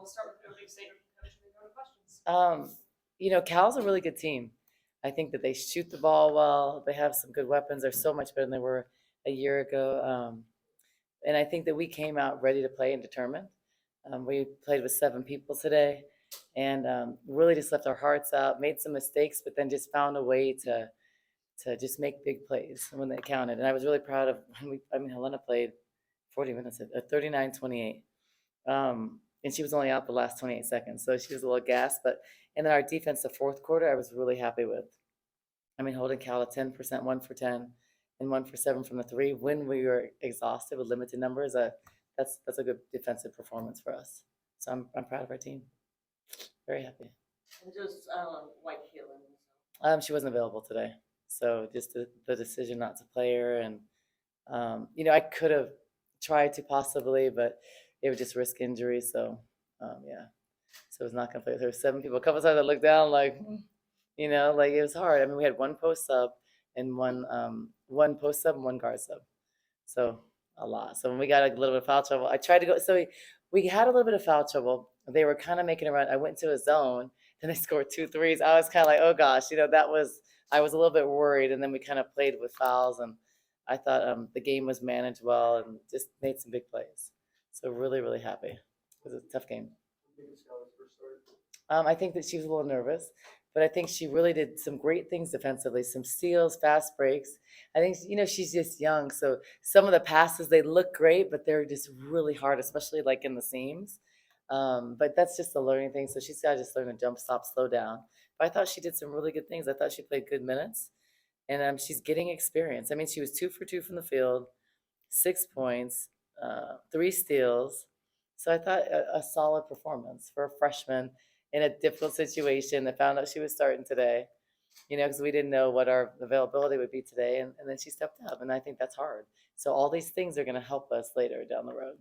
we'll start with the opening statement from Coach and then go to questions. Cal's a really good team. I think that they shoot the ball well. They have some good weapons. They're so much better than they were a year ago. And I think that we came out ready to play and determined. We played with 7 people today, and really just left our hearts out. Made some mistakes, but then just found a way to just make big plays when they counted. And I was really proud of Helena played 40 minutes at 39-28. And she was only out the last 28 seconds, so she was a little gassed. And then our defense, the fourth quarter, I was really happy with. Holding Cal to 10%, 1 for 10, and 1 for 7 from the three when we were exhausted with limited numbers. That's a good defensive performance for us. So I'm proud of our team. Very happy. And just White Keelan. She wasn't available today, so just the decision not to play her, and I could have tried to possibly, but it would just risk injury. So yeah, so I was not gonna play with her. 7 people. A couple times I looked down, like it was hard. We had 1 post sub and one post sub and 1 guard sub, so a lot. So when we got a little bit of foul trouble, I tried to go. So we had a little bit of foul trouble. They were kind of making a run. I went to a zone, then they scored 2 threes. I was kind of like, oh gosh, I was a little bit worried. And then we kind of played with fouls, and I thought the game was managed well and just made some big plays. So really, really happy. It was a tough game. I think that she was a little nervous, but I think she really did some great things defensively, some steals, fast breaks. I think, she's just young, so some of the passes, they look great, but they're just really hard, especially like in the seams. But that's just a learning thing, so she's got to just learn to jump, stop, slow down. But I thought she did some really good things. I thought she played good minutes, and she's getting experience. She was 2 for 2 from the field, 6 points, 3 steals. So I thought a solid performance for a freshman in a difficult situation. I found out she was starting today, because we didn't know what our availability would be today. And then she stepped up, and I think that's hard. So all these things are going to help us later down the road.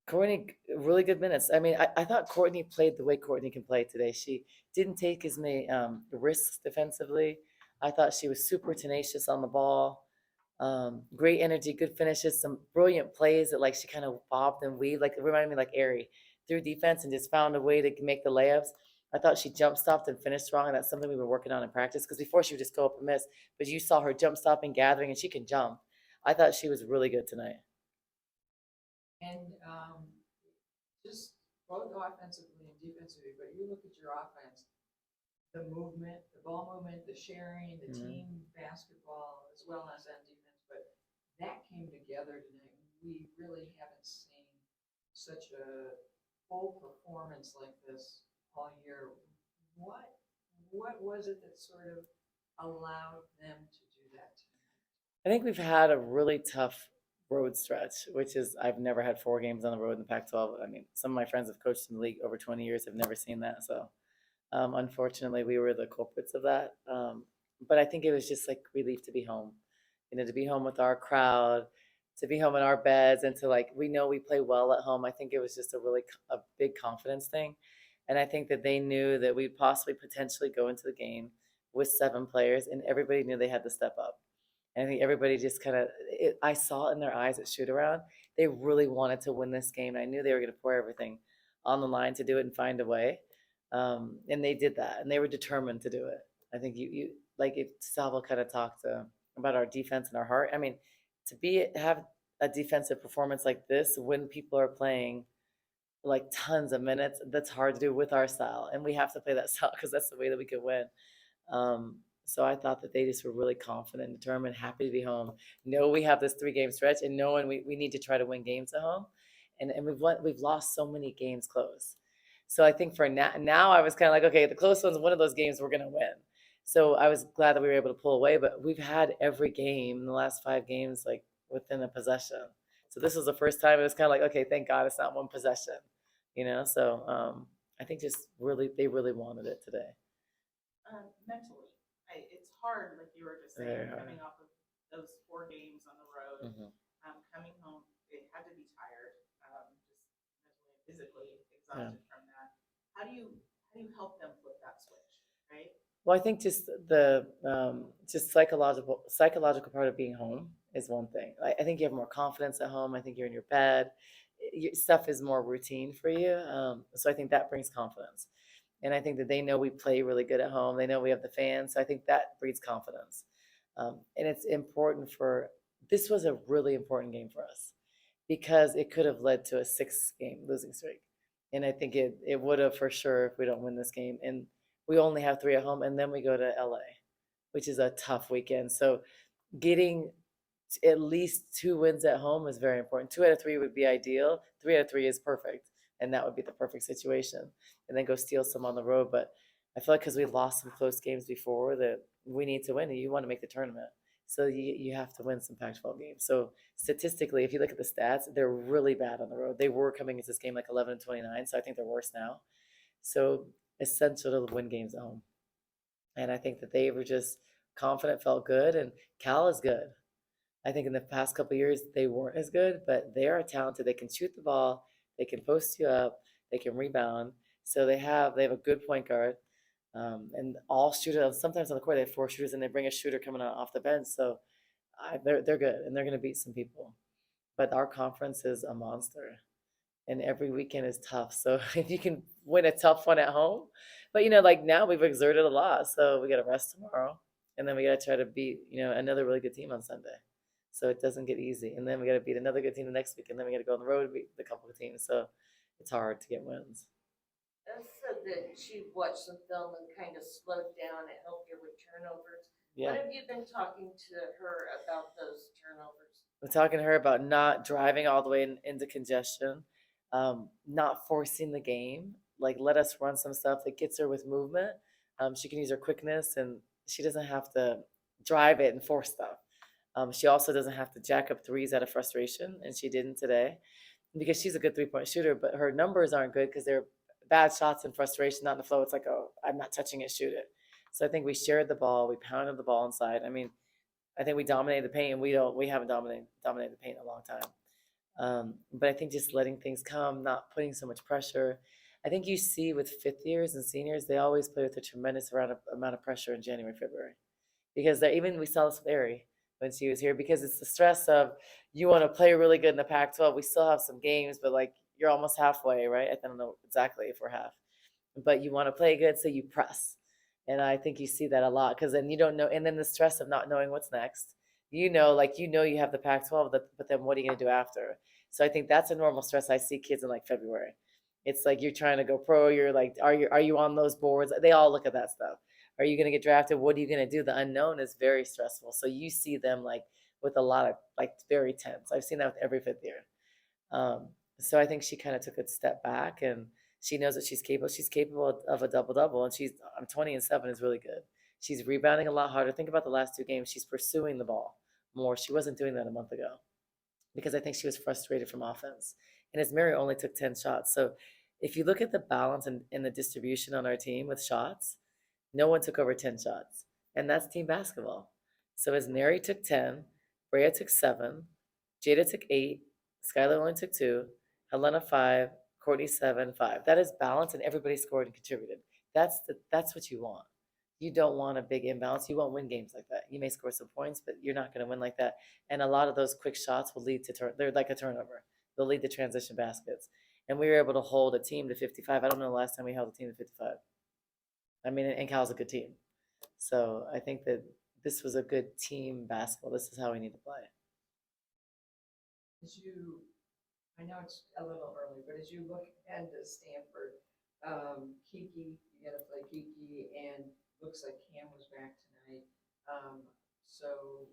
Courtney, really good minutes. I thought Courtney played the way Courtney can play today. She didn't take as many risks defensively. I thought she was super tenacious on the ball. Great energy, good finishes, some brilliant plays that she kind of bobbed and weaved. It reminded me like Ari through defense and just found a way to make the layups. I thought she jump stopped and finished strong, and that's something we've been working on in practice, because before she would just go up and miss, but you saw her jump stopping, gathering, and she can jump. I thought she was really good tonight. And just both offensively and defensively, but you look at your offense, the movement, the ball movement, the sharing, the team basketball, as well as on defense, but that came together tonight. We really haven't seen such a full performance like this all year. What was it that sort of allowed them to do that tonight? I think we've had a really tough road stretch, which is I've never had 4 games on the road in the Pac-12. Some of my friends have coached in the league over 20 years, have never seen that. So unfortunately, we were the culprits of that. But I think it was just like relief to be home, to be home with our crowd, to be home in our beds, and to we know we play well at home. I think it was just a big confidence thing. And I think that they knew that we'd possibly potentially go into the game with 7 players, and everybody knew they had to step up. And I think everybody just I saw it in their eyes at shoot around. They really wanted to win this game. I knew they were going to pour everything on the line to do it and find a way. And they did that, and they were determined to do it. I think if Salvo kind of talked about our defense and our heart. To have a defensive performance like this when people are playing tons of minutes, that's hard to do with our style, and we have to play that style because that's the way that we could win. So I thought that they just were really confident, determined, happy to be home. We have this 3-game stretch, and knowing we need to try to win games at home, and we've lost so many games close. So I think for now I was kind of like, okay, the close one's one of those games we're going to win. So I was glad that we were able to pull away, but we've had every game in the last 5 games within a possession. So this was the first time it was kind of like, okay, thank God it's not one possession, So I think just they really wanted it today. Mentally, it's hard, like you were just saying, coming off of those 4 games on the road, coming home, they had to be tired, just mentally and physically exhausted from that. How do you help them flip that switch, right? Well, I think just the psychological part of being home is one thing. I think you have more confidence at home. I think you're in your bed. stuff is more routine for you. So I think that brings confidence. And I think that they know we play really good at home. They know we have the fans. So I think that breeds confidence. And it's important this was a really important game for us because it could have led to a 6-game losing streak. And I think it would have for sure if we don't win this game. And we only have 3 at home, and then we go to LA, which is a tough weekend. So getting at least 2 wins at home is very important. 2 out of 3 would be ideal. 3 out of 3 is perfect, and that would be the perfect situation. And then go steal some on the road. But I feel like because we lost some close games before, that we need to win, and you want to make the tournament. So you have to win some Pac-12 games. So statistically, if you look at the stats, they're really bad on the road. They were coming into this game like 11-29, so I think they're worse now. So essential to win games at home. And I think that they were just confident, felt good, and Cal is good. I think in the past couple of years they weren't as good, but they are talented. They can shoot the ball, they can post you up, they can rebound. So they have a good point guard, and all shooters. Sometimes on the court they have 4 shooters, and they bring a shooter coming out off the bench. So they're good, and they're going to beat some people. But our conference is a monster, and every weekend is tough. So if you can win a tough one at home, but like now we've exerted a lot, so we got to rest tomorrow, and then we got to try to beat another really good team on Sunday. So it doesn't get easy, and then we got to beat another good team the next week, and then we got to go on the road and beat a couple of teams. So it's hard to get wins. Beth said that she watched some film and kind of slowed down. It helped her with turnovers. Yeah. What have you been talking to her about those turnovers? We're talking to her about not driving all the way into congestion, not forcing the game. Like, let us run some stuff that gets her with movement. She can use her quickness, and she doesn't have to drive it and force stuff. She also doesn't have to jack up threes out of frustration, and she didn't today because she's a good 3-point shooter, but her numbers aren't good because they're bad shots and frustration, not in the flow. It's like, oh, I'm not touching it, shoot it. So I think we shared the ball. We pounded the ball inside. I mean, I think we dominated the paint, and we haven't dominated the paint in a long time. But I think just letting things come, not putting so much pressure. I think you see with 5th years and seniors, they always play with a tremendous amount of pressure in January, February, because we saw this with Ari when she was here, because it's the stress of you want to play really good in the Pac-12. We still have some games, but like you're almost halfway, right? I don't know exactly if we're half, but you want to play good, so you press. And I think you see that a lot because then you don't know, and then the stress of not knowing what's next. You have the Pac-12, but then what are you going to do after? So I think that's a normal stress I see kids in like February. It's like you're trying to go pro. You're like, are you on those boards? They all look at that stuff. Are you going to get drafted? What are you going to do? The unknown is very stressful. So you see them like with a lot of like very tense. I've seen that with every 5th year. So I think she kind of took a step back, and she knows that she's capable. She's capable of a double-double, and I'm 20-7 is really good. She's rebounding a lot harder. Think about the last 2 games. She's pursuing the ball more. She wasn't doing that a month ago because I think she was frustrated from offense. And as Mary only took 10 shots. So if you look at the balance and the distribution on our team with shots, no one took over 10 shots. And that's team basketball. So as Mary took 10, Brea took 7, Jada took 8, Skylar only took 2, Helena 5, Courtney 7, 5. That is balance, and everybody scored and contributed. That's what you want. You don't want a big imbalance. You won't win games like that. You may score some points, but you're not going to win like that. And a lot of those quick shots will lead to they're like a turnover. They'll lead to transition baskets. And we were able to hold a team to 55. I don't know the last time we held a team to 55. I mean, and Cal's a good team. So I think that this was a good team basketball. This is how we need to play. I know it's a little early, but as you look ahead to Stanford, Kiki, you got to play Kiki, and looks like Cam was back tonight. So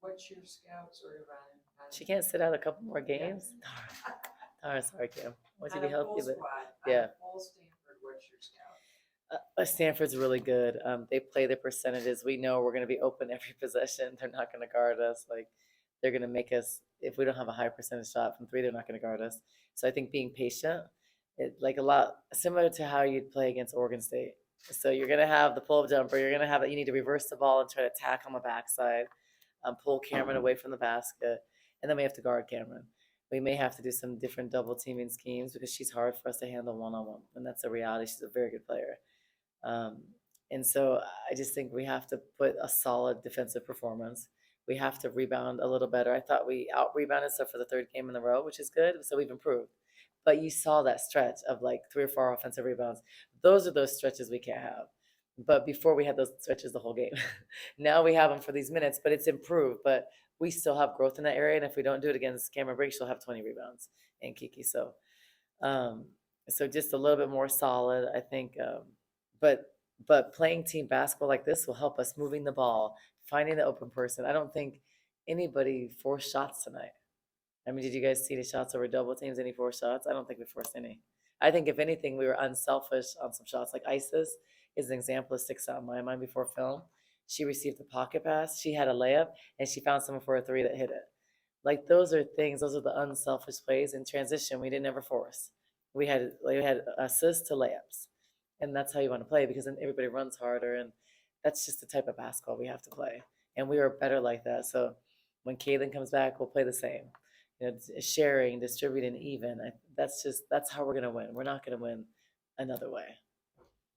what's your scout sort of on She can't sit out a couple more games? Yeah. Darn, sorry, Cam. Want you to be healthy, but yeah. Full Stanford, what's your scout? Stanford's really good. They play the percentages. We know we're going to be open every possession. They're not going to guard us. Like, they're going to make us, if we don't have a high percentage shot from 3, they're not going to guard us. So I think being patient, like a lot similar to how you'd play against Oregon State. So you're going to have the pull-up jumper. You're going to have it. You need to reverse the ball and try to attack on the backside, pull Cameron away from the basket, and then we have to guard Cameron. We may have to do some different double teaming schemes because she's hard for us to handle one-on-one, and that's a reality. She's a very good player. And so I just think we have to put a solid defensive performance. We have to rebound a little better. I thought we out rebounded stuff for the third game in a row, which is good. So we've improved. But you saw that stretch of like 3 or 4 offensive rebounds. Those are those stretches we can't have. But before we had those stretches the whole game. Now we have them for these minutes, but it's improved. But we still have growth in that area. And if we don't do it against Cameron Brake, she'll have 20 rebounds and Kiki. Um, so just a little bit more solid, I think. But playing team basketball like this will help us moving the ball, finding the open person. I don't think anybody forced shots tonight. I mean, did you guys see the shots over double teams? Any forced shots? I don't think we forced any. I think if anything, we were unselfish on some shots. Like Isis is an example that sticks out in my mind before film. She received a pocket pass. She had a layup, and she found someone for a three that hit it. Like those are things. Those are the unselfish plays in transition. We didn't ever force. We had assists to layups, and that's how you want to play because then everybody runs harder, and that's just the type of basketball we have to play. And we are better like that. So when Kaylin comes back, we'll play the same. Sharing, distributing, even. That's how we're gonna win. We're not gonna win another way.